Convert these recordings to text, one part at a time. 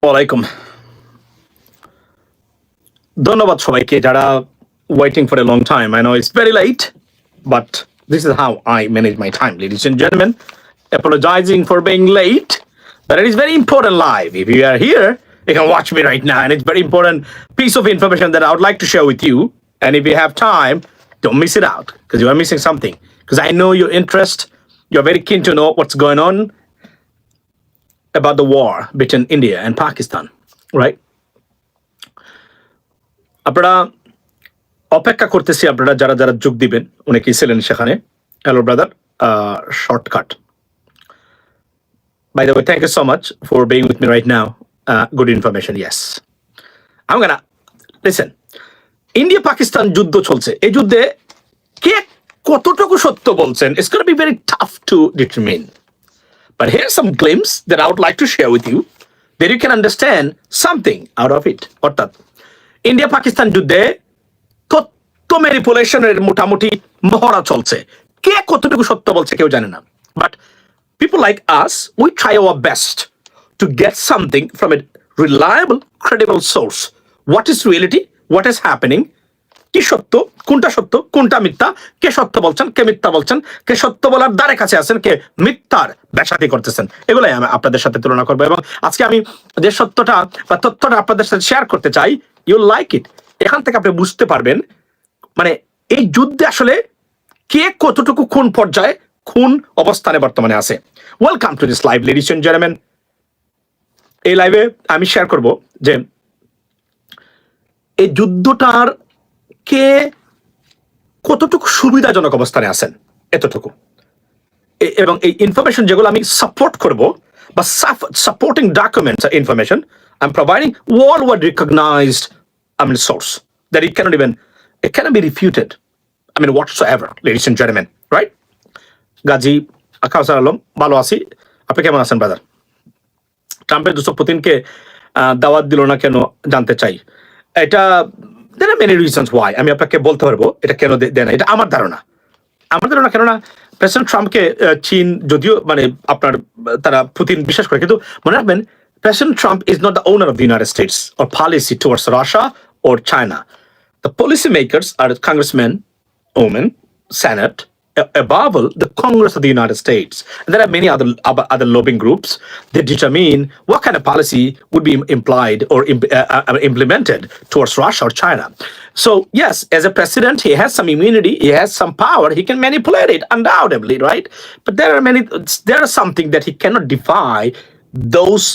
ওয়ালাইকুম ধন্যবাদ সবাইকে যারা waiting for a long time. I know it's very late, but this is how I manage my time, ladies and gentlemen. Apologizing for being late, but it is very important live. If you are here, you can watch me right now, and it's very important piece of information that I would like to share with you. And if you have time, don't miss it out because you are missing something. Because I know your interest, you're very keen to know what's going on about the war between India and Pakistan, right? আপনারা অপেক্ষা করতেছি আপনারা যারা যারা যোগ দিবেন অনেকেই ছিলেন সেখানে hello brother shortcut by the way thank you so much for being with me right now good information yes I'm gonna listen India Pakistan যুদ্ধ চলছে এই যুদ্ধে কে কতটুকু সত্য বলছেন it's gonna be very tough to determine but here's some glimpse that I would like to share with you that you can understand something out of it অর্থাৎ India Pakistan যুদ্ধে তথ্য ম্যানিপুলেশনের মোটামুটি মহড়া চলছে কে কতটুকু সত্য বলছে কেউ জানে না but people like us we try our best to get something from a reliable credible source what is reality what is happening কি সত্য কোনটা মিথ্যা কে সত্য বলছেন কে মিথ্যা বলছেন কে সত্য বলার দ্বারে কাছে আছেন কে মিথ্যার ব্যাসাতি করতেছেন এগুলাই আমি আপনাদের সাথে তুলনা করবো এবং আজকে আমি যে সত্যটা বা তথ্যটা আপনাদের সাথে শেয়ার করতে চাই ইউ লাইক ইট এখান থেকে আপনি বুঝতে পারবেন মানে এই যুদ্ধে আসলে কে কতটুকু কোন পর্যায়ে কোন অবস্থানে বর্তমানে আছে welcome to this live ladies and gentleman এই লাইভে আমি শেয়ার করব যে এই যুদ্ধটার কে কতটুকু সুবিধাজনক অবস্থানে আছেন এতটুকু এবং এই ইনফরমেশন যেগুলো আমি সাপোর্ট করব বা supporting documents information I am providing worldwide recognized source that it cannot be refuted whatsoever ladies and gentlemen right Gazi Kawsar Alam ভালো আছি আপনি কেমন আছেন ব্রাদার ট্রাম্পের দোস্ত পুতিনকে দাওয়াত দিল না কেন জানতে চাই এটা there are many reasons why আমি আপনাকে বলতে পারবো এটা কেন দেয় না এটা আমার ধারণা কেননা প্রেসিডেন্ট ট্রাম্পকে চীন যদিও আপনার তারা পুতিন বিশ্বাস করে কিন্তু মনে রাখবেন President Trump is not the owner of the United States or policy towards Russia or China. The policymakers are congressmen, women, Senate, above all, the Congress of the United States. And there are many other lobbying groups that determine what kind of policy would be implied or implemented towards Russia or China. So yes, as a president, he has some immunity, he has some power, he can manipulate it undoubtedly, right? But there are something that he cannot defy those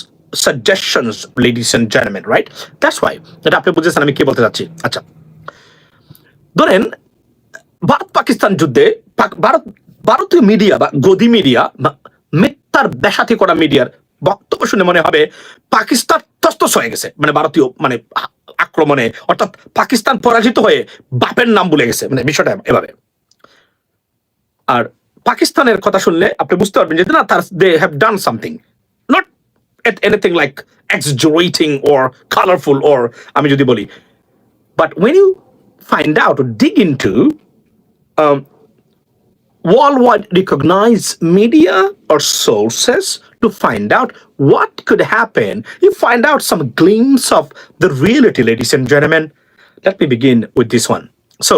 suggestions, ladies and gentlemen, right? That's why that আপনি বুঝেছেন আমি কি বলতে যাচ্ছি আচ্ছা ধরেন ভারত পাকিস্তান যুদ্ধে ভারতীয় মিডিয়া বা গদি মিডিয়া বা মিথ্যার ব্যাসাতি করা মিডিয়ার বক্তব্য শুনে মনে হবে পাকিস্তান তস্তস হয়ে গেছে ভারতীয় আক্রমণে অর্থাৎ পাকিস্তান পরাজিত হয়ে বাপের নাম ভুলে গেছে বিষয়টা এভাবে আর পাকিস্তানের কথা শুনলে আপনি বুঝতে পারবেন যে না they have done something not anything like exaggerating or colorful or আমি যদি বলি but when you find out or dig into worldwide recognized media or sources to find out what could happen you find out some glimpse of the reality ladies and gentlemen let me begin with this one so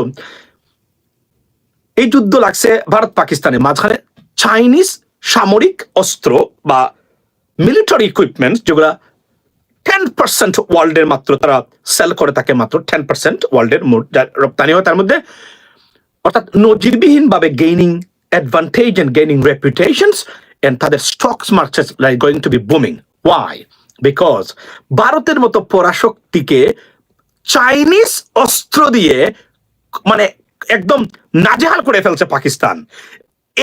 এই যুদ্ধ লাগছে ভারত পাকিস্তানের মাঝখানে Chinese সামরিক অস্ত্র বা military equipments যেগুলা 10% ওয়ার্ল্ডের মাত্র তারা সেল করে থাকে মাত্র 10% ওয়ার্ল্ডের রপ্তানি হয় তার মধ্যে অর্থাৎ নজিরবিহীন ভাবে gaining advantage and gaining reputations and তাদের stocks markets like going to be booming why because ভারতের মতো পরাশক্তিকে চাইনিজ অস্ত্র দিয়ে একদম নাজেহাল করে ফেলছে পাকিস্তান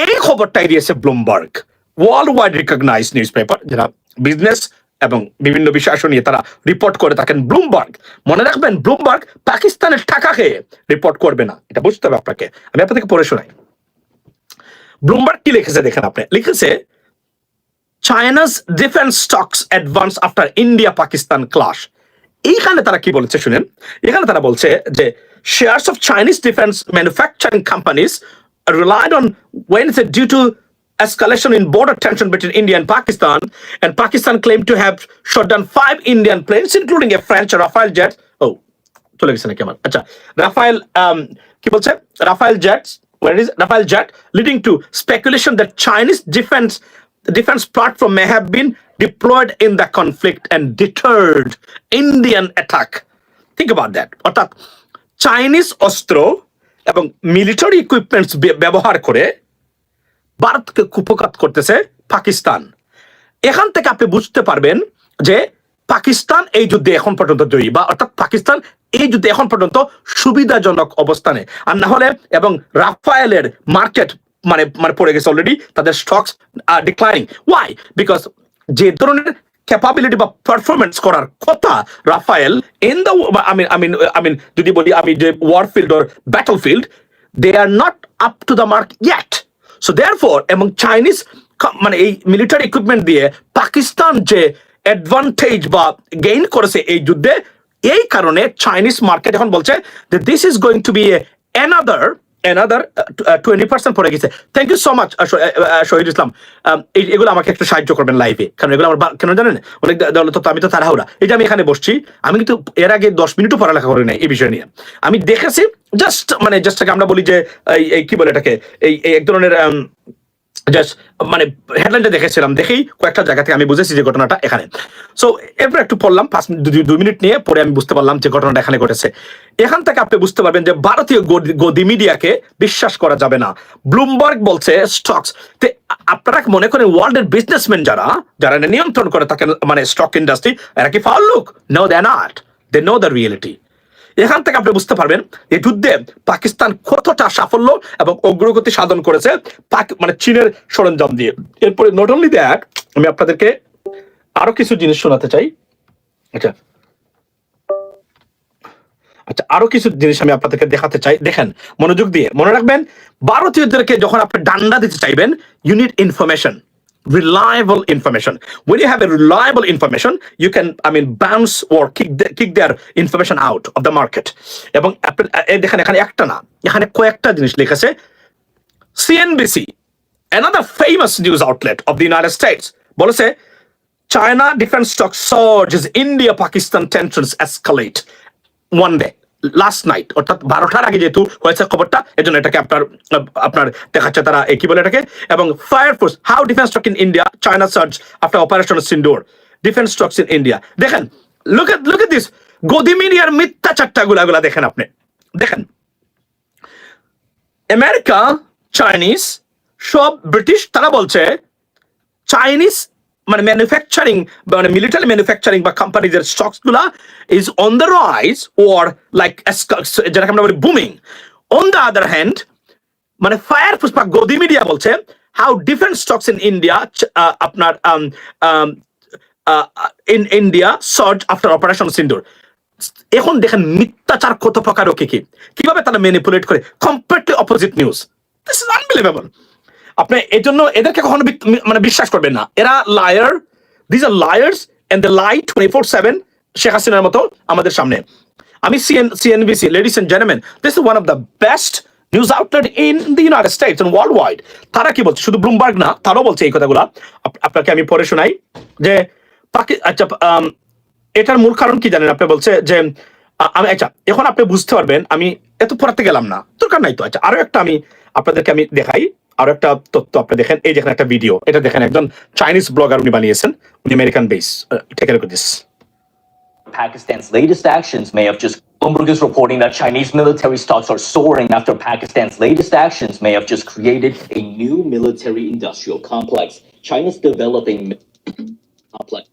এই খবরটাই দিয়েছে Bloomberg worldwide recognise newspaper যারা বিজনেস এবং বিভিন্ন বিষয় নিয়ে তারা রিপোর্ট করে থাকেন ব্লুমবার্গ মনে রাখবেন ব্লুমবার্গ পাকিস্তানের টাকা খেয়ে রিপোর্ট করবে না এটা বুঝতে হবে আপনাকে আমি আপনাদেরকে পড়ে শোনাই ব্লুমবার্গ কি লিখেছে দেখেন আপনি লিখেছে China's defence stocks advance after India Pakistan clash এইখানে তারা কি বলেছে শুনেন এখানে তারা বলছে যে shares of Chinese defense manufacturing companies relied on Wednesday due to escalation in border tension between India and Pakistan claimed to have shot down 5 Indian planes, including a French Rafale jet. Oh, চলে গেছে নাকি আমার? আচ্ছা, Rafale কি বলছে? Rafale jets, where is Rafale jet, leading to speculation that Chinese defense platform may have been deployed in the conflict and deterred Indian attack. Think about that. অর্থাৎ Chinese অস্ত্র এবং মিলিটারি ইকুইপমেন্টস ব্যবহার করে ভারতকে কুপকাত করতেছে পাকিস্তান। এখান থেকে আপনি বুঝতে পারবেন যে পাকিস্তান এই যুদ্ধে এখন পর্যন্ত জয়ী, বা অর্থাৎ পাকিস্তান এই যুদ্ধে এখন পর্যন্ত সুবিধাজনক অবস্থানে। আর না হলে এবং রাফায়েলের মার্কেট মানে পড়ে গেছে অলরেডি, তাদের stocks are declining. Why? Because যে ধরনের ক্যাপাবিলিটি বা পারফরমেন্স করার কথা রাফায়েল ইন দ্য আমিন যদি বলি আমি যে warfield or battlefield, they are not up to the mark yet. So therefore এবং চাইনিজ মানে এই মিলিটারি ইকুইপমেন্ট দিয়ে পাকিস্তান যে অ্যাডভান্টেজ বা গেইন করেছে এই যুদ্ধে, এই কারণে চাইনিজ মার্কেট এখন বলছে যে this is going to be another 20% পড়ে গেছে। Thank you so much Shahid Islam, এগুলো আমাকে একটু সাহায্য করবেন লাইভে, কারণ এগুলো আমার কেন জানেন অনেক দলত তো আমি তো তাড়াহুড়া। এই যে আমি এখানে বসছি, আমি কিন্তু এর আগে 10 মিনিটও পড়ালেখা করি নাই এই বিষয় নিয়ে। আমি দেখেছি জাস্ট আমরা বলি যে এই কি বলে এটাকে, এই এক ধরনের জাস্ট মানে হেডলাইনটা দেখেছিলাম, দেখেই কয়েকটা জায়গা থেকে আমি বুঝেছি যে ঘটনাটা এখানে। সো এরপর একটু পড়লাম 2 মিনিট নিয়ে, পরে আমি বুঝতে পারলাম যে ঘটনাটা এখানে ঘটেছে। এখান থেকে আপনি বুঝতে পারবেন যে ভারতীয় গদি মিডিয়াকে বিশ্বাস করা যাবে না। ব্লুমবার্গ বলছে স্টকস, আপনারা মনে করেন ওয়ার্ল্ডের বিজনেসম্যান যারা নিয়ন্ত্রণ করে থাকে মানে স্টক ইন্ডাস্ট্রি, এরা কি ফাউল লোক? No, they are not, they know the reality. এখান থেকে আপনি বুঝতে পারবেন এই যুদ্ধে পাকিস্তান কতটা সাফল্য এবং অগ্রগতি সাধন করেছে মানে চীনের সরঞ্জাম দিয়ে। এরপরে নট অনলি দ্যাট, আমি আপনাদেরকে আরো কিছু জিনিস শোনাতে চাই। আচ্ছা, আরো কিছু জিনিস আমি আপনাদেরকে দেখাতে চাই। দেখেন মনোযোগ দিয়ে, মনে রাখবেন ভারতীয়দেরকে যখন আপনি ডান্ডা দিতে চাইবেন, you need information, reliable information. When you have a reliable information, you can bounce or kick their information out of the market. এবং দেখেন এখানে একটা না, এখানে কয়েকটা জিনিস লিখেছে। CNBC, another famous news outlet of the United States, বলেছে China defense stock surges, India Pakistan tensions escalate one day, last night, অর্থাৎ 12টার আগে যেহেতু হয়েছে খবরটা, এজন্য এটাকে আপনার দেখাচ্ছে তারা কি বলে এটাকে। এবং fire force, how defence stock in India, China surge after operation Sindoor, defence stocks in India. দেখেন লুক এট দিস গদি মিডিয়ার মিথ্যা চারটাগুলা দেখেন আপনি। দেখেন আমেরিকা, চাইনিজ, সব ব্রিটিশ, তারা বলছে চাইনিজ মানে ম্যানুফ্যাকচারিং মানে মিলিটারি ম্যানুফ্যাকচারিং বা কোম্পানিদের স্টকস গুলা is on the rise or like যেটাকে আমরা বলি booming. On the other hand মানে ফায়ার ফোর্স বা গদি মিডিয়া বলছে how defence stocks in India আপনার in India surge after operation Sindoor. এখন দেখেন মিথ্যাচার কত প্রকার ও কি কিভাবে তারা ম্যানিপুলেট করে, completely opposite news. This is unbelievable. আপনি এই জন্য এদেরকে কখনো মানে বিশ্বাস করবেন না, এরা liar, this are liars and they lie 24/7 Sheikh হাসিনার মতো আমাদের সামনে। আমি CNBC, ladies and gentleman, this is one of the best news outlet in the United States and world wide. তারা কি বলছে, শুধু ব্লুমবার্গ না, তারাও বলছে এই কথাগুলা। আপনাকে আমি পরে শোনাই যে আচ্ছা এটার মূল কারণ কি জানেন? আপনি বলছে যে আচ্ছা এখন আপনি বুঝতে পারবেন, আমি এত পড়াতে গেলাম না, দরকার নাই তো। আচ্ছা আরো একটা আমি আপনাদেরকে দেখাই, আরো একটা তথ্য আপনি দেখেন। এই দেখেন একটা ভিডিও, এটা দেখেন একজন চাইনিজ ব্লগার উনি বানিয়েছেন, উনি American base. Take a look at this. Pakistan's latest actions may have just Bloomberg is reporting that Chinese military stocks are soaring after Pakistan's latest actions may have just created a new military industrial complex. China's developing complex,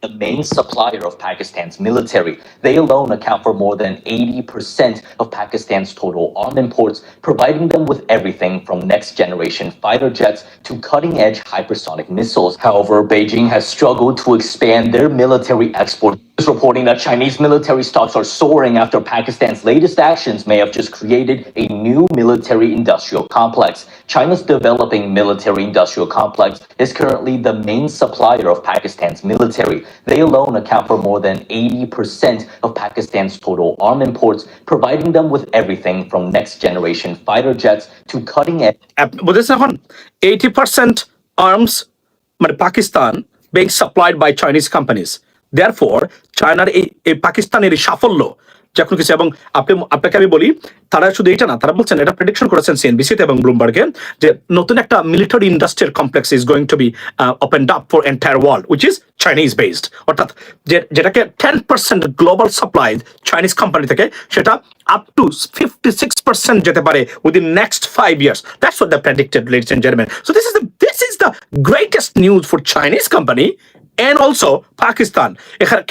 the main supplier of Pakistan's military. They alone account for more than 80% of Pakistan's total arms imports, providing them with everything from next-generation fighter jets to cutting-edge hypersonic missiles. However, Beijing has struggled to expand their military exports. is reporting that Chinese military stocks are soaring after Pakistan's latest actions may have just created a new military-industrial complex. China's developing military-industrial complex is currently the main supplier of Pakistan's military. They alone account for more than 80% of Pakistan's total arm imports, providing them with everything from next-generation fighter jets to cutting-edge বুঝেছেন এখন 80% arms মানে Pakistan being supplied by Chinese companies. Therefore, চায়নার এই পাকিস্তানের এই সাফল্য যখন কিছু এবং আপনাকে আমি বলি তারা শুধু এটা না তারা বলছেন এটা প্রেডিকশন করেছেন সিএনবিসিতে এবং ব্লুমবার্গে যে নতুন একটা military industrial complex is going to be opened up for entire world which is Chinese based অর্থাৎ যেটাকে 10% গ্লোবাল সাপ্লাই চাইনিজ কোম্পানি থেকে সেটা আপ টু 56% যেতে পারে within next 5 years. That's what they predicted, ladies and gentlemen. So this is the greatest news for Chinese company and also Pakistan.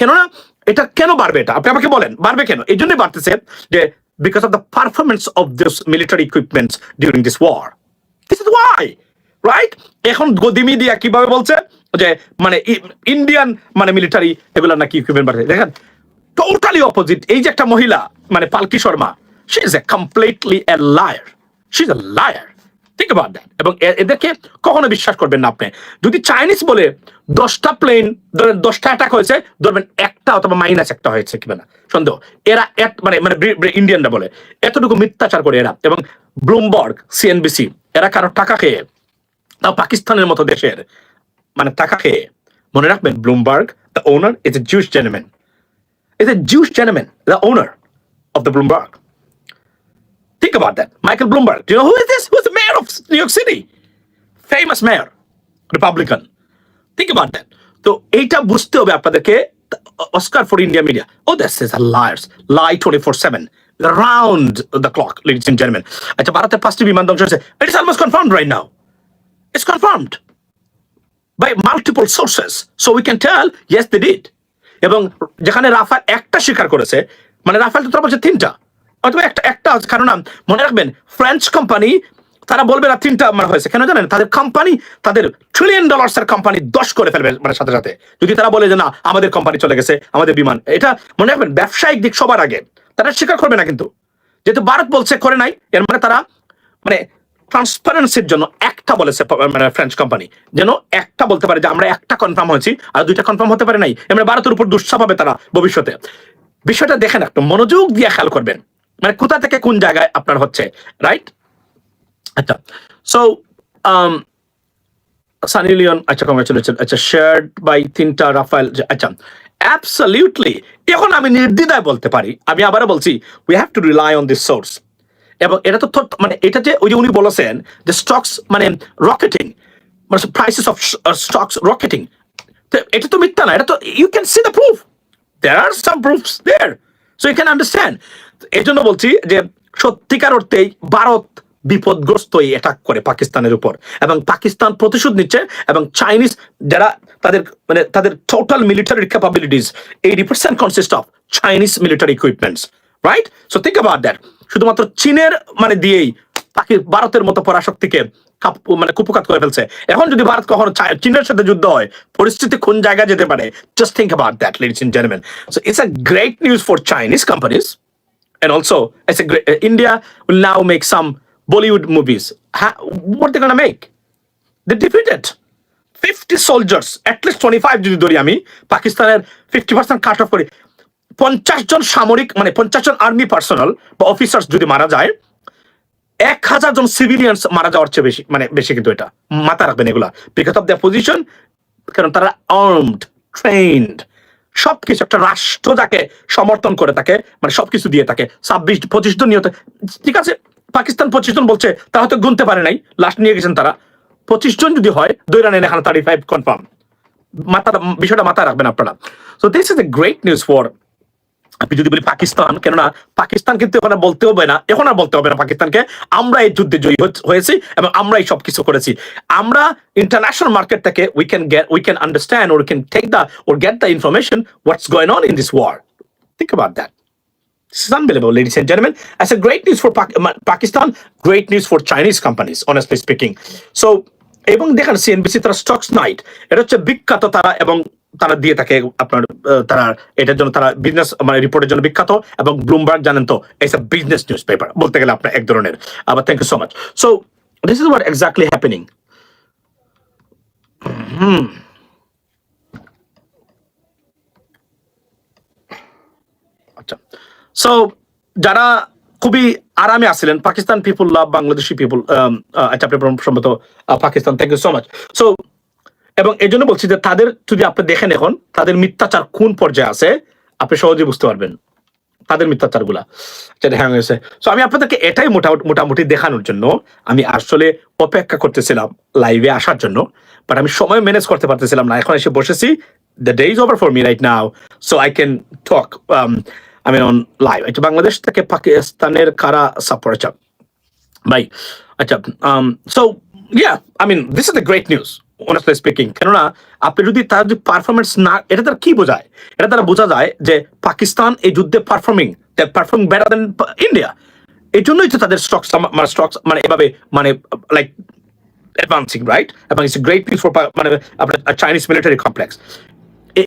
কেননা এটা কেন বাড়বে এটা আপনি আমাকে বলেন বাড়বে কেন এই জন্যই বাড়তেছে যে because of the performance of this military equipments during this war. This is why, right? এখন গদি মিডিয়া কিভাবে বলছে যে মানে ইন্ডিয়ান মানে মিলিটারি এগুলা নাকি ইকুইপমেন্ট বাড়ছে দেখেন টোটালি অপোজিট এই যে একটা মহিলা মানে পালকি Sharma she is a completely a liar. She's a liar. Think about that. এবং এদেরকে কখনো বিশ্বাস করবেন না আপনি যদি চাইনিজ বলে 10টা প্লেন ধরেন 10টা অ্যাটাক হয়েছে ধরবেন একটা অথবা মাইনাস একটা হয়েছে কিনা না সন্দেহ এরা মানে মানে ইন্ডিয়ানরা বলে এতটুকু মিথ্যাচার করে এরা এবং ব্লুমবার্গ সিএনবিসি এরা কারো টাকা খেয়ে পাকিস্তানের মতো দেশের মানে টাকা খেয়ে মনে রাখবেন Bloomberg the owner is a Jews gentleman the owner of the Bloomberg. Think about that. Michael Bloomberg. Do you know who is this? Who's the mayor of New York City? Famous mayor. Republican. Think about that. So, এইটা বুঝতে হবে আপনাদেরকে Oscar for India media. Oh, this is a liars. Lie 24/7. Round the clock, ladies and gentlemen. আচ্ছা ভারতের 5টি বিমান ধ্বংস হয়েছে. It is almost confirmed right now. It's confirmed by multiple sources. So we can tell, yes, they did. এবং যেখানে Rafale একটা স্বীকার করেছে মানে রাফাল তো তারা বলছে 3টা অথবা একটা কারণ মনে রাখবেন ফ্রেঞ্চ কোম্পানি তারা বলবে না 3টা মানে হয়েছে কেন জানেন তাদের কোম্পানি তাদের $1 trillion কোম্পানি 10 করে ফেলবে মানে সাথে সাথে যদি তারা বলে যে না আমাদের কোম্পানি চলে গেছে আমাদের বিমান এটা মনে রাখবেন ব্যবসায়িক দিক সবার আগে তারা স্বীকার করবে না কিন্তু যেহেতু ভারত বলছে করে নাই এর মানে তারা মানে ট্রান্সপারেন্সির জন্য একটা বলেছে মানে ফ্রেঞ্চ কোম্পানি যেন একটা বলতে পারে যে আমরা একটা কনফার্ম হয়েছি আর 2টা কনফার্ম হতে পারে নাই এমনি ভারতের উপর দুঃসাপ হবে তারা ভবিষ্যতে বিষয়টা দেখেন একটু মনোযোগ দিয়ে খেয়াল করবেন মানে কোথা থেকে কোন জায়গায় আপনার হচ্ছে রাইট আচ্ছা সো সানি লিওন আচ্ছা কংগ্রেচুলেশন আচ্ছা শেয়ার্ড বাই 3টা রাফায়েল আচ্ছা অ্যাবসলিউটলি এখন আমি নির্দ্বিধায় বলতে পারি আমি আবারও বলছি we have to rely on this source এবং এটা তো মানে এটা যে ওই যে উনি বলেছেন যে স্টকস মানে রকেটিং মানে প্রাইসেস অফ স্টকস রকেটিং এটা তো মিথ্যা না এটা তো you can see the proof there are some proofs there so you can understand এই জন্য বলছি যে সত্যিকার অর্থেই ভারত বিপদগ্রস্ত অ্যাটাক করে পাকিস্তানের উপর এবং পাকিস্তান প্রতিশোধ নিচ্ছে এবং চাইনিজ যারা তাদের total military capabilities 80% consist of Chinese military equipments right so think about that শুধুমাত্র চীনের মানে দিয়েই ভারতের মতো পরাশক্তিকে মানে কুপকাত করে ফেলছে এখন যদি ভারত কখনো চীনের সাথে যুদ্ধ হয় পরিস্থিতি কোন জায়গায় যেতে পারে just think about that ladies and gentleman so it's a great news for Chinese companies and also it's a great India will now make some Bollywood movies. What they're gonna make? They defeated 50 soldiers, at least 25 যদি ধরি আমি পাকিস্তানের 50% cut off করি 50 জন সামরিক মানে 50 জন army personal বা officers যদি মারা যায় 1000 জন সিভিলিয়ানস মারা যাওয়ার চেয়ে বেশি মানে বেশি কিন্তু এটা মাথা রাখবেন এগুলা বিকজ অফ দেয়ার পজিশন কারণ তারা আর্মড ট্রেন্ড সবকিছু একটা রাষ্ট্র যাকে সমর্থন করে তাকে মানে সবকিছু দিয়ে তাকে 26-25 জন নিহত ঠিক আছে পাকিস্তান 25 জন বলছে তারা হয়তো গুনতে পারে নাই লাস্ট নিয়ে গেছেন তারা 25 জন যদি হয় দৈরা নেন এখানে 35 কনফার্ম বিষয়টা মাথায় রাখবেন আপনারা so this is a great news for আপনি যদি বলি পাকিস্তান কেননা পাকিস্তান কিন্তু এখন বলতে হবে না এখন আর বলতে হবে না পাকিস্তানকে আমরা এই যুদ্ধে জয়ী হয়েছি এবং আমরা এই সব কিছু করেছি আমরা ইন্টারন্যাশনাল মার্কেট থেকে we can understand or we can take or get the information what's going on in this war. Think about that. This is unbelievable, ladies and gentlemen. That's a great news for Pakistan, great news for Chinese companies, honestly speaking. So এবং দেখেন CNBC তারা stocks night এটা হচ্ছে বিখ্যাত তারা এবং তারা দিয়ে থাকে আপনার তারা এটার জন্য তারা বিজনেস মানে রিপোর্টের জন্য বিখ্যাত, এবং ব্লুমবার্গ জানেন তো it's a business newspaper বলতে গেলে আপনার এক ধরনের। আবার thank you so much. So this is what exactly happening. আচ্ছা, সো যারা খুবই আরামে আসছিলেন, পাকিস্তান পিপুল লাভ বাংলাদেশি পিপুল, আচ্ছা আপনি সম্ভবত Pakistan, thank you so much. So এবং এই জন্য বলছি যে তাদের যদি আপনি দেখেন এখন তাদের মিথ্যাচার কোন পর্যায়ে আছে, আপনি সহজেই বুঝতে পারবেন তাদের মিথ্যাচার গুলা যেটা হ্যাঁ হয়েছে। সো আমি আপনাদেরকে এটাই মোটামুটি দেখানোর জন্য আমি আসলে অপেক্ষা করতেছিলাম লাইভে আসার জন্য, বাট আমি সময় ম্যানেজ করতে পারতেছিলাম না। এখন এসে বসেছি, the day is over for me right now, so I can talk আমি অন লাইভ। আচ্ছা, বাংলাদেশ থেকে পাকিস্তানের কারা সাপোর্ট, আচ্ছা ভাই, আচ্ছা so yeah I mean this is the great news honestly speaking, কেননা আপনি যদি তার যদি পারফরমেন্স না, এটা তার কি বোঝায়? এটা তারা বোঝা যায় যে পাকিস্তান এই যুদ্ধে পারফর্মিং বেটার দেন ইন্ডিয়া। এই জন্যই তো তাদের স্টকস মানে এভাবে মানে লাইক অ্যাডভান্সিং, রাইট? এবং ইটস গ্রেট নিউজ ফর মানে আপনার চাইনিজ মিলিটারি কমপ্লেক্স।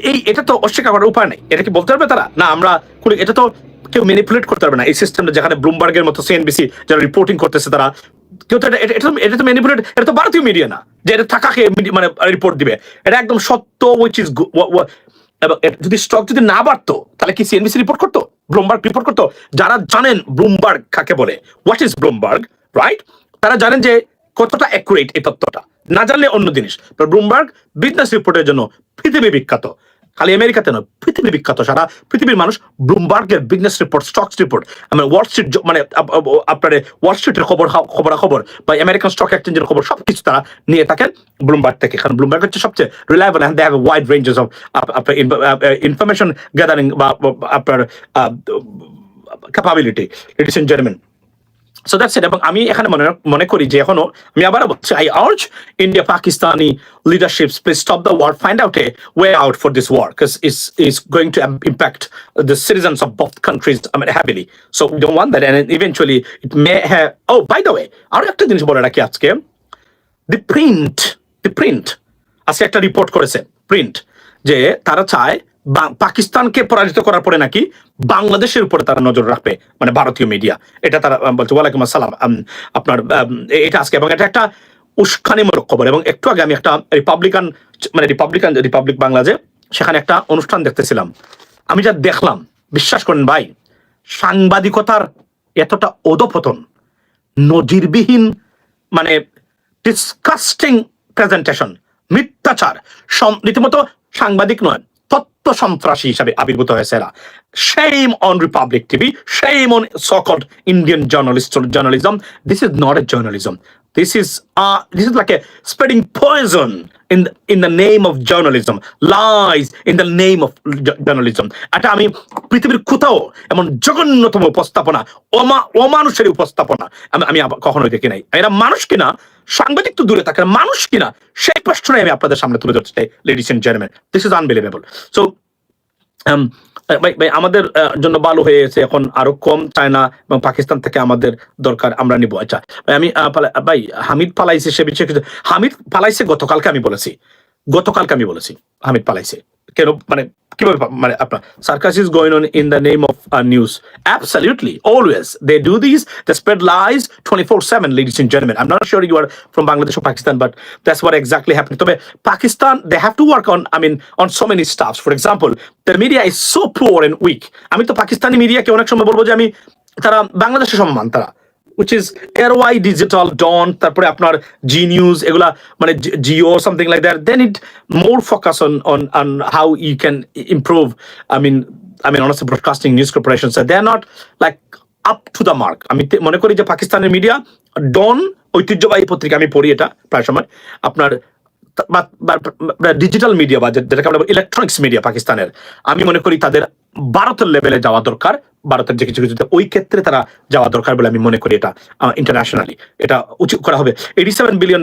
এই এটা তো অস্বীকার করার উপায় নেই। এটা কি বলতে পারবে তারা না আমরা, এটা তো কেউ ম্যানিপুলেট করতে পারবে না এই সিস্টেমটা, যেখানে ব্লুমবার্গের মতো সিএনবিসি যারা রিপোর্টিং করতেছে তারা কেউ তো এটা তো ম্যানিপুলেট, এটা তো ভারতীয় মিডিয়া না যে এটা থাকাকে মানে রিপোর্ট দিবে। এটা একদম সত্য, উইচ ইজ এবং যদি স্টক যদি না বাড়তো তাহলে কি সিএনবিসি রিপোর্ট করতো, ব্লুমবার্গ রিপোর্ট করতো? যারা জানেন ব্লুমবার্গ কাকে বলে, হোয়াট ইজ ব্লুমবার্গ, রাইট, তারা জানেন যে কতটা অ্যাকুরেট এই তথ্যটা। না জানলে অন্য জিনিস। ব্লুমবার্গ বিজনেস রিপোর্টের জন্য পৃথিবী বিখ্যাত, খালি আমেরিকাতে নয়, পৃথিবী বিখ্যাত। সারা পৃথিবীর মানুষ ব্লুমবার্গের বিজনেস রিপোর্ট, স্টকস রিপোর্ট, মানে ওয়াল স্ট্রিট মানে আপনার ওয়াল স্ট্রিটের খবর বা আমেরিকান স্টক এক্সচেঞ্জের খবর সবকিছু তারা নিয়ে থাকেন ব্লুমবার্গ থেকে। কারণ ব্লুমবার্গ হচ্ছে সবচেয়ে reliable, and they have wide ranges of আপনার ইনফরমেশন গ্যাদারিং বা আপনার capability, ladies and gentleman. So that's it. এবং আমি এখানে মনে করি যে এখনো আমি আবার বলছি, I urge India Pakistani leaderships, please stop the war, find out a way out for this war, because it's going to impact the citizens of both countries, I mean, heavily. So we don't want that, and eventually it may have. Oh, by the way, আরো একটা জিনিস বলে রাখি আজকে, the print আজকে একটা report করেছে print, যে তারা চায় পাকিস্তানকে পরাজিত করার পরে নাকি বাংলাদেশের উপরে তারা নজর রাখবে, মানে ভারতীয় মিডিয়া। এটা তারা বলছে। ওয়ালাইকুম আসসালাম। আপনার এটা আজকে, এবং এটা একটা উস্কানিমূলক খবর। এবং একটু আগে আমি একটা রিপাবলিক বাংলাদেশে সেখানে একটা অনুষ্ঠান দেখতেছিলাম, আমি যা দেখলাম বিশ্বাস করেন ভাই, সাংবাদিকতার এতটা অধপতন, নজিরবিহীন, মানে ডিসকাস্টিং প্রেজেন্টেশন, মিথ্যাচার, রীতিমতো সাংবাদিক নয়, তথ্য সন্ত্রাসী হিসাবে আবির্ভূত হয়েছে এরা। Shame on Republic TV, shame on so-called Indian journalism. This is not a journalism. This is like a spreading poison in the name of journalism, lies in the name of journalism. এটা আমি পৃথিবীর কোথাও এমন জঘন্যতম উপস্থাপনা, অমানুষের উপস্থাপনা আমি কখনোই দেখি নাই। এরা মানুষ কিনা, সাংবাদিক তো দূরে থাকে, মানুষ কিনা, সেই প্রশ্নটাই আমি আপনাদের সামনে তুলে ধরতে চাই, ladies and gentleman. This is unbelievable. So ভাই আমাদের জন্য ভালো হয়ে গেছে, এখন আরো কম চায়না এবং পাকিস্তান থেকে আমাদের দরকার, আমরা নিব। আচ্ছা ভাই, আমি ভাই হামিদ পালাইছে, সে বিষয়ে কিছু, হামিদ পালাইছে গতকালকে আমি বলেছি হামিদ পালাইছে কেন, মানে কিভাবে, মানে আপনার circus is going on in the name of news. Absolutely, always they do these, they spread lies 24/7, ladies and gentlemen. I'm not sure you are from Bangladesh or Pakistan, but that's what exactly happened. তবে Pakistan, they have to work on, I mean, on so many stuffs. For example, the media is so poor and weak. আমি তো পাকিস্তানি মিডিয়াকে অনেক সময় বলবো যে আমি তারা বাংলাদেশের সমান, তারা which is RY Digital, Dawn, তারপরে আপনার জি নিউজ, এগুলা মানে Jio something like that. They need more focus on how you can improve. I mean honestly, broadcasting news corporations, they are not like up to the mark. আমি মনে করি যে পাকিস্তানের media, ডন ঐতিহ্যবাহী পত্রিকা, আমি পড়ি এটা প্রায় সময়, আপনার ডিজিটাল মিডিয়া বা যেটাকে আমরা ইলেকট্রনিক্স মিডিয়া পাকিস্তানের, আমি মনে করি তাদের ভারতের লেভেলে যাওয়া দরকার, ভারতের যে কিছু ওই ক্ষেত্রে তারা যাওয়া দরকার বলে আমি মনে করি। এটা ইন্টারন্যাশনালি এটা উচিত করা হবে। $87 বিলিয়ন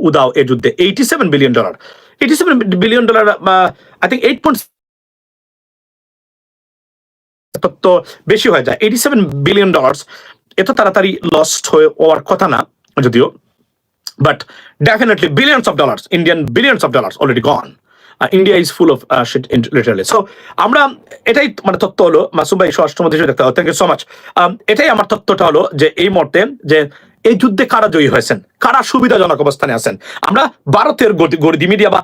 উদাও এ যুদ্ধে, $87 বিলিয়ন, আই থিঙ্ক 8 তো বেশি হয়ে যায়। $87 বিলিয়ন এত তাড়াতাড়ি লস্ট হওয়ার কথা না যদিও, but definitely billions of dollars, Indian billions of dollars already gone. India is full of shit literally. So আমরা এটাই মানে তথ্য হলো, মাসুম ভাই স্বরাষ্ট্রমন্ত্রী হিসেবে দেখতে হবে, থ্যাংক ইউ সো মাচ। এটাই আমার তথ্যটা হলো যে এই মুহূর্তে যে এই যুদ্ধে কারা জয়ী হয়েছেন, কারা সুবিধাজনক অবস্থানে আছেন। আমরা ভারতের গদি মিডিয়া বা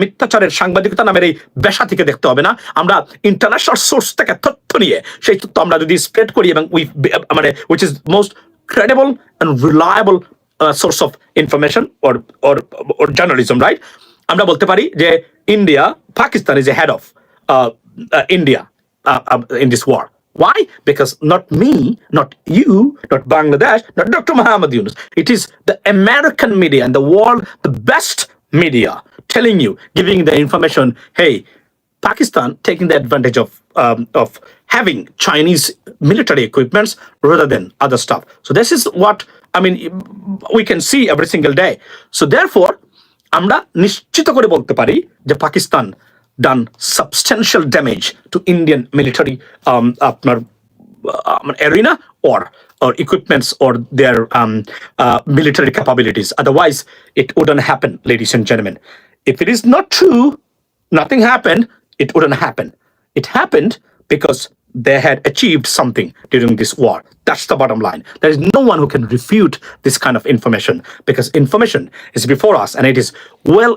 মিথ্যাচারের সাংবাদিকতা নামের এই পেশা থেকে দেখতে হবে না, আমরা ইন্টারন্যাশনাল সোর্স থেকে তথ্য নিয়ে সেই তথ্য আমরা যদি স্প্রেড করি এবং মানে which is most credible and reliable source of information or journalism, right? আমরা বলতে পারি যে India, Pakistan is ahead of India in this war. Why? Because not me, not you, not Bangladesh, not Dr. Muhammad Yunus. It is the American media and the world, the best media, telling you, giving the information, hey, Pakistan taking the advantage of having Chinese military equipments rather than other stuff. So this is what I mean. We can see every single day. So therefore, আমরা নিশ্চিত করে বলতে পারি যে Pakistan done substantial damage to Indian military আপনার arena or equipments or their military capabilities. Otherwise, it wouldn't happen, ladies and gentlemen. If it is not true, nothing happened, it wouldn't happen. It happened because they had achieved something during this war. That's the bottom line. There is no one who can refute this kind of information because information is before us and it is well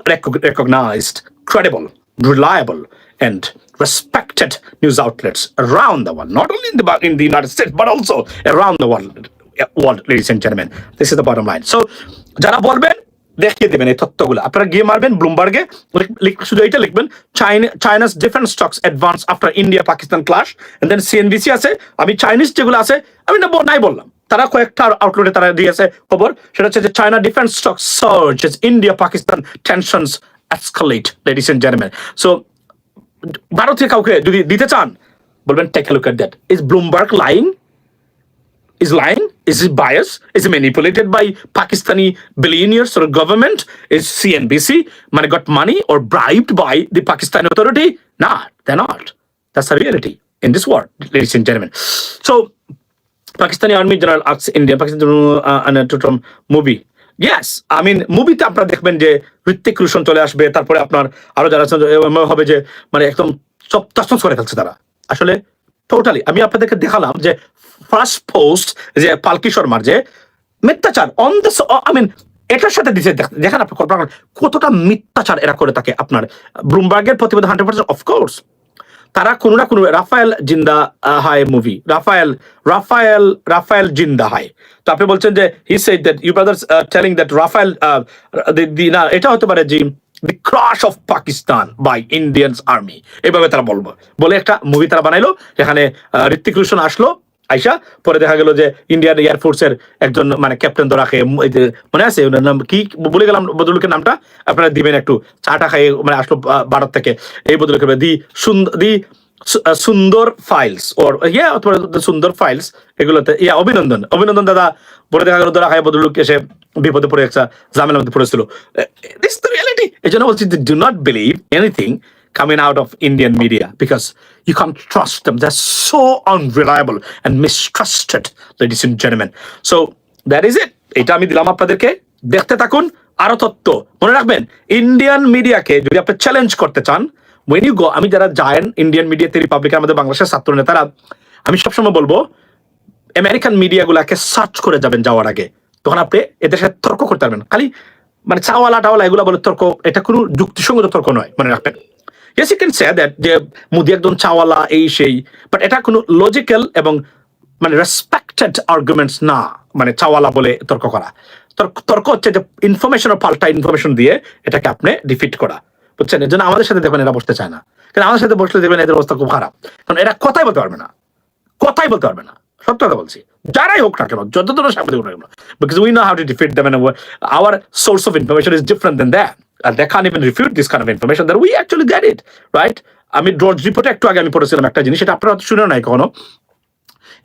recognized, credible, reliable, and respected news outlets around the world, not only in the United States, but also around the world, ladies and gentlemen. This is the bottom line. So, যারা বলবেন দেখিয়ে দেবেন এই তথ্যগুলো, আপনারা গিয়ে মারবেন ব্লুমবার্গে, শুধু এটা লিখবেন China's defence stocks advance after India Pakistan clash, and then CNBC আছে। আমি চাইনিজ যেগুলো আছে আমি নাই বললাম, তারা কয়েকটা আউটলেটে তারা দিয়েছে খবর, সেটা হচ্ছে যে China defence stock surge as India Pakistan tensions escalate, ladies and gentleman. So ভারতীয় কাউকে যদি দিতে চান বলবেন take a look at that. Is Bloomberg lying? Is lying? Is it biased? Is it manipulated by Pakistani billionaires or government? Is CNBC got money or bribed by the Pakistani authority? Nah, they're not. That's the reality in this war, ladies and gentlemen. So, Pakistani Army General asks India, Pakistan movie. Yes, I mean মুভিতে আপনারা দেখবেন যে ঋত্বিক রোশন চলে আসবে, তারপরে আপনার আরো যারা হবে যে একদম সব তছনছ করে ফেলছে তারা। আসলে টোটালি আমি আপনাদেরকে দেখালাম যে ফার্স্ট পোস্ট যে পালকি শর্মার যে মিথ্যাচার অন দিস, আই মিন এটার সাথে দিচ্ছে, দেখেন আপনি কল্পনা করেন কতটা মিথ্যাচার এরা করে থাকে। আপনার ব্লুমবার্গের প্রতিবেদন 100% অফকোর্স তারা কোনো না কোনো রাফায়েল জিন্দা হায় মুভি, রাফায়েল জিন্দা হায়। তো আপনি বলছেন যে he said that you brothers telling that Rafale না, এটা হতে পারে যে The crash of Pakistan by Indian army, এইভাবে তারা বলে একটা মুভি তারা বানাইলো, যেখানে ঋত্বিক রোশন আসলো, আইসা পরে দেখা গেল যে ইন্ডিয়ান এয়ারফোর্সের একজন ক্যাপ্টেন ধরাকে, মনে আছে ওনার নাম কি বলে গেলাম, বদলুকের নামটা আপনারা দিবেন একটু, চাটা খাই আসলো ভারত থেকে, এই বদলুকে দি সুন্দর ফাইলস ওর অথবা সুন্দর ফাইলস, এগুলোতে অভিনন্দন দাদা পরে দেখা গেল ধরা খায় বদলুক এসে বিপদে পড়ে একটা ঝামেলার মধ্যে পড়েছিল। This is the reality. এই জন্য বলছি do not believe anything coming out of Indian media because you can't trust them. They're so unreliable and mistrusted, ladies and gentlemen. So that is it. এটা আমি দিলাম আপনাদেরকে, দেখতে থাকুন আরো তথ্য। মনে রাখবেন ইন্ডিয়ান মিডিয়াকে যদি আপনি চ্যালেঞ্জ করতে চান, when you go, আমি যারা যায়েন ইন্ডিয়ান মিডিয়াতে, রিপাবলিকান আমাদের বাংলাদেশের ছাত্র নেতারা, আমি সবসময় বলবো আমেরিকান মিডিয়াগুলাকে সার্চ করে যাবেন যাওয়ার আগে, তখন আপনি এদের সাথে তর্ক করতে পারবেন। খালি চাওয়ালা টাওয়ালা এগুলা বলে তর্ক, এটা কোনো যুক্তিসঙ্গত তর্ক নয়, মনে রাখবেন। Yes, you can say that যে মোদি একজন চাওয়ালা এই সেই, বাট এটা কোনো লজিক্যাল এবং রেসপেক্টেড আর্গুমেন্টস না, চাওয়ালা বলে তর্ক করা। তর্ক হচ্ছে যে ইনফরমেশন পাল্টা ইনফরমেশন দিয়ে এটাকে আপনি ডিফিট করা, বুঝছেন? এর জন্য আমাদের সাথে দেখবেন এরা বসতে চায় না, কারণ আমাদের সাথে বসলে দেখবেন এদের অবস্থা খুব খারাপ, কারণ এরা কথাই বলতে পারবে না, সত্য কথা বলছি, যারাই হোক না কেন, যত ধরনের সাংবাদিক হোক না কেন, because we know how to defeat them, our source of information is different than that, and they can't even refute this kind of information that we actually get it, right? আমি ড্রজ রিপোর্টে একটু আগে আমি পড়েছিলাম একটা জিনিস, এটা আপনারা শুনে নাই কখনো,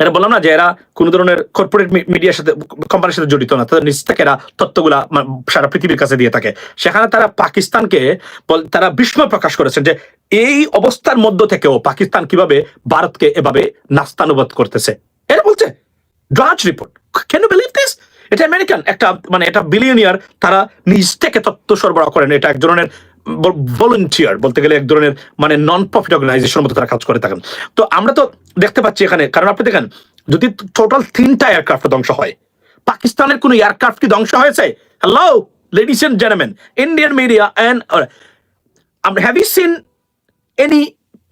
এটা বললাম না যে এরা কোনো ধরনের কর্পোরেট মিডিয়ার সাথে, কোম্পানির সাথে জড়িত না, তাদের নিজ থেকে এরা তথ্যগুলা সারা পৃথিবীর কাছে দিয়ে থাকে। সেখানে তারা পাকিস্তানকে তারা বিস্ময় প্রকাশ করেছেন যে এই অবস্থার মধ্য থেকেও পাকিস্তান কিভাবে ভারতকে এভাবে নাস্তানুবাদ করতেছে, এরা বলছে Drudge Report. Can you believe this? এটা আমেরিকান একটা এটা বিলিয়নিয়ার, তারা নিজ থেকে তথ্য সরবরাহ করেন, এটা এক ধরনের ভলেন্টিয়ার বলতে গেলে এক ধরনের মানে নন প্রফিট অর্গানাইজেশনের মতো তারা কাজ করে থাকেন। তো আমরা তো দেখতে পাচ্ছি এখানে, কারণ আপনি দেখেন যদি টোটাল 3টা এয়ারক্রাফট ধ্বংস হয়, পাকিস্তানের কোন এয়ারক্রাফট কি ধ্বংস হয়েছে? Hello ladies and gentleman, Indian media and have you seen any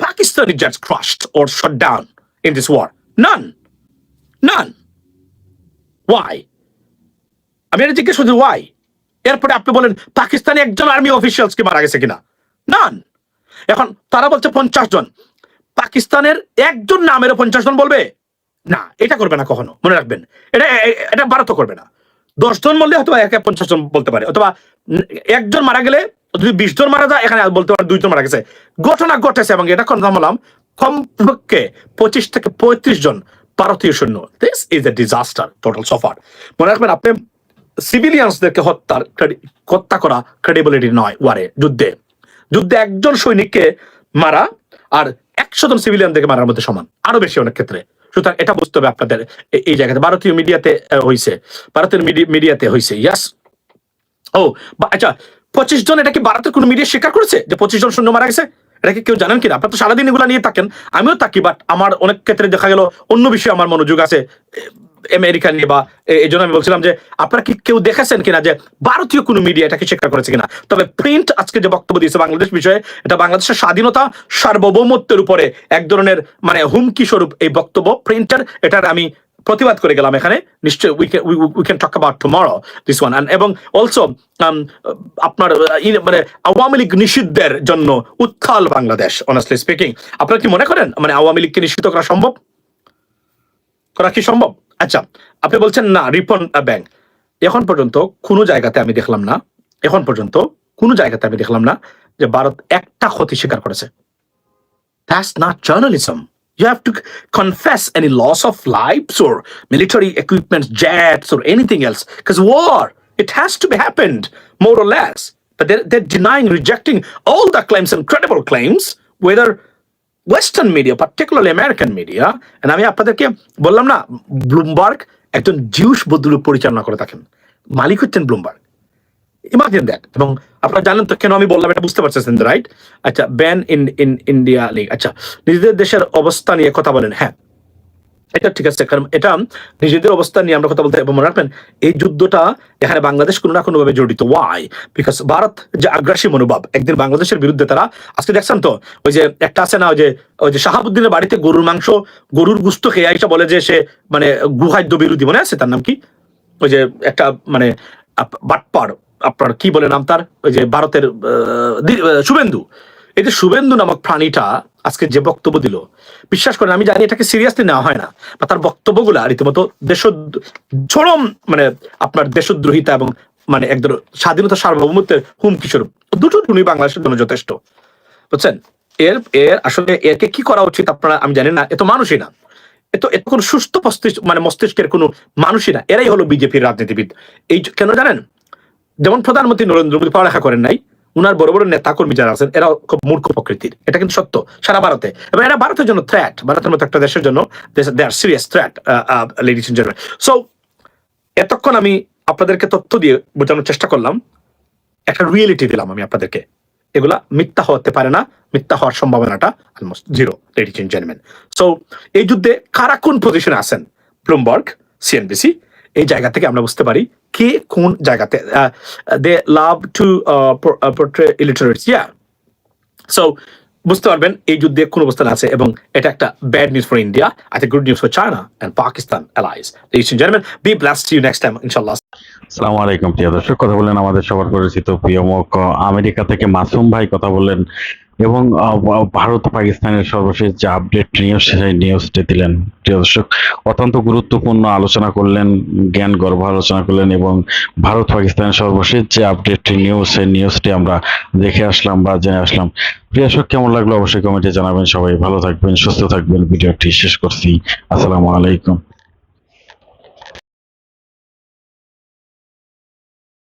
Pakistani jets crushed or shot down in this war? None. Why? আমি এটা জিজ্ঞেস করছি ওয়াই। এরপরে আপনি বলেন পাকিস্তানি একজন আর্মি অফিসিয়ালস কি মারা গেছে কিনা? নান। এখন তারা বলছে 50 জন, পাকিস্তানের একজন না মেরে 50 জন বলবে না, এটা করবে না কখনো, মনে রাখবেন। এটা ভারতও করবে না। 10 জন বললে হয়তো 50 জন বলতে পারে, অথবা একজন মারা গেলে যদি 20 জন মারা যায় এখানে বলতে পারে 2 জন মারা গেছে। ঘটনা ঘটেছে এবং এটা কনফার্ম হলাম কমপক্ষে 25 থেকে 35 জন ভারতীয় সৈন্য। This is a disaster total suffer. মনে রাখবেন আপনি সিভিলিয়ানসদেরকে হত্যা করা ক্রেডিবিলিটি নয়। ওয়ারে যুদ্ধে একজন সৈনিককে মারা আর 100 জন সিভিলিয়ানদেরকে মারার মধ্যে সমান, আরো বেশি অনেক ক্ষেত্রে। সুতরাং এটা বুঝতে হবে আপনাদের এই জায়গাতে। ভারতীয় মিডিয়াতে হয়েছে ইয়াস। ও আচ্ছা, 25 জন, এটা কি ভারতের কোনো মিডিয়া স্বীকার করেছে যে 25 জন সৈন্য মারা গেছে? এটা কি কেউ জানেন কিনা? আপনার তো সারাদিন এগুলো নিয়ে থাকেন, আমিও থাকি, বাট আমার অনেক ক্ষেত্রে দেখা গেল অন্য বিষয়ে আমার মনোযোগ আছে আমেরিকা নিয়ে, বা এই জন্য আমি বলছিলাম যে আপনারা কি কেউ দেখেছেন কিনা যে ভারতীয় কোনো মিডিয়া এটাকে স্বীকার করেছে কিনা? তবে প্রিন্ট আজকে যে বক্তব্য দিয়েছে বাংলাদেশ বিষয়ে, এটা বাংলাদেশের স্বাধীনতা সার্বভৌমত্বের উপরে এক ধরনের মানে হুমকি স্বরূপ এই বক্তব্য প্রিন্টার, এটার আমি প্রতিবাদ করে গেলাম এখানে। নিশ্চয়ই we can talk about tomorrow this one. এবং অলসো আপনার মানে আওয়ামী লীগ নিষিদ্ধের জন্য উত্তাল বাংলাদেশ। অনেস্টলি স্পিকিং, আপনারা কি মনে করেন মানে আওয়ামী লীগকে নিষিদ্ধ করা সম্ভব? আচ্ছা, আপনি বলছেন না রিপন ব্যাংক। এখন পর্যন্ত কোনো জায়গাতে আমি দেখলাম না যে ভারত একটা ক্ষতি স্বীকার করেছে। That's not journalism. You have to confess any loss of lives or military equipment, jets or anything else. Because war, it has to be happened, more or less. But they're denying, rejecting all the claims and credible claims, whether Western media, particularly American media, and আমি আপনাদেরকে বললাম না Bloomberg একজন Zeus বদলু পরিচালনা করে থাকেন, মালিক হচ্ছেন Bloomberg. Imagine that. এবং আপনারা জানেন তো কেন আমি বললাম, এটা বুঝতে পারছেন রাইট? আচ্ছা, ব্যান ইন ইন্ডিয়া লিগ। আচ্ছা, নিজেদের দেশের অবস্থা নিয়ে কথা বলেন, হ্যাঁ এটা ঠিক আছে, কারণ এটা নিজেদের অবস্থা নিয়ে আমরা কথা বলতে। মনে রাখবেন এই যুদ্ধটা এখানে বাংলাদেশ কোনো না কোনো ভাবে জড়িত। ওয়াই? বিকজ ভারত যে আগ্রাসী মনোভাব একদিন বাংলাদেশের বিরুদ্ধে, তারা আজকে দেখছেন তো ওই যে একটা আছে না, ওই যে শাহাবুদ্দিনের বাড়িতে গরুর মাংস, গরুর গুস্ত খেয়ে আইসা বলে যে সে মানে গুহাদ্য বিরোধী, মনে আছে তার নাম কি? ওই যে একটা মানে বাটপার, আপনার কি বলে নাম তার, ওই যে ভারতের শুভেন্দু। এই যে শুভেন্দু নামক প্রাণীটা আজকে যে বক্তব্য দিল, বিশ্বাস করেন আমি জানি এটাকে সিরিয়াসলি নেওয়া হয় না, বা তার বক্তব্যগুলা রীতিমতো চরম মানে আপনার দেশদ্রোহিতা এবং মানে একদম স্বাধীনতা সার্বভৌমত্বের হুমকি স্বরূপ। দুটো গুণই বাংলাদেশের জন্য যথেষ্ট, বুঝছেন? এর আসলে এরকে কি করা উচিত আপনারা আমি জানি না। এত মানুষই না, এত কোনো সুস্থ মানে মস্তিষ্কের কোনো মানুষই না। এরাই হলো বিজেপির রাজনীতিবিদ। এই কেন জানেন? যেমন প্রধানমন্ত্রী নরেন্দ্র মোদী পড়ালেখা করেন নাই, উনার বড় বড় নেতা কর্মী যারা আছেন এরা খুব মূর্খ প্রকৃতির। এটা কিন্তু সত্য সারা ভারতে, এবং এরা ভারতের জন্য থ্রেট, ভারতের মতো একটা দেশের জন্য they are serious threat, ladies and gentleman. So এতক্ষণ আমি আপনাদেরকে তথ্য দিয়ে বোঝানোর চেষ্টা করলাম, একটা রিয়েলিটি দিলাম আমি আপনাদেরকে। এগুলা মিথ্যা হতে পারে না, মিথ্যা হওয়ার সম্ভাবনাটা almost zero, ladies and gentleman. So এই যুদ্ধে কারা কোন পজিশনে আছেন, ব্লুমবার্গ, সিএনবিসি, এই জায়গা থেকে আমরা বুঝতে পারি কে কোন জায়গাতে। They love to portray illiterates, yeah. So বুঝতে পারবেন এই যুদ্ধে কোন অবস্থানে আছে, এবং এটা একটা ব্যাড নিউজ ফর ইন্ডিয়া, একটা good news for China and Pakistan allies. Ladies and gentleman, be blessed, see you next time ইনশাআল্লাহ। আসসালামু আলাইকুম প্রিয় দর্শক, কথা বললেন আমাদের সবার পরিচিত প্রিয় মুখ আমেরিকা থেকে মাসুম ভাই কথা বললেন, এবং ভারত পাকিস্তানের সর্বশেষ যে আপডেট নিউজ সেই নিউজটি দিলেন। প্রিয় দর্শক, অত্যন্ত গুরুত্বপূর্ণ আলোচনা করলেন, জ্ঞান গর্ভ আলোচনা করলেন, এবং ভারত পাকিস্তানের সর্বশেষ যে আপডেট নিউজ সেই নিউজটি আমরা দেখে আসলাম বা জেনে আসলাম। প্রিয় দর্শক, কেমন লাগলো অবশ্যই কমেন্টে জানাবেন। সবাই ভালো থাকবেন, সুস্থ থাকবেন। ভিডিওটি শেষ করছি। আসসালামু আলাইকুম।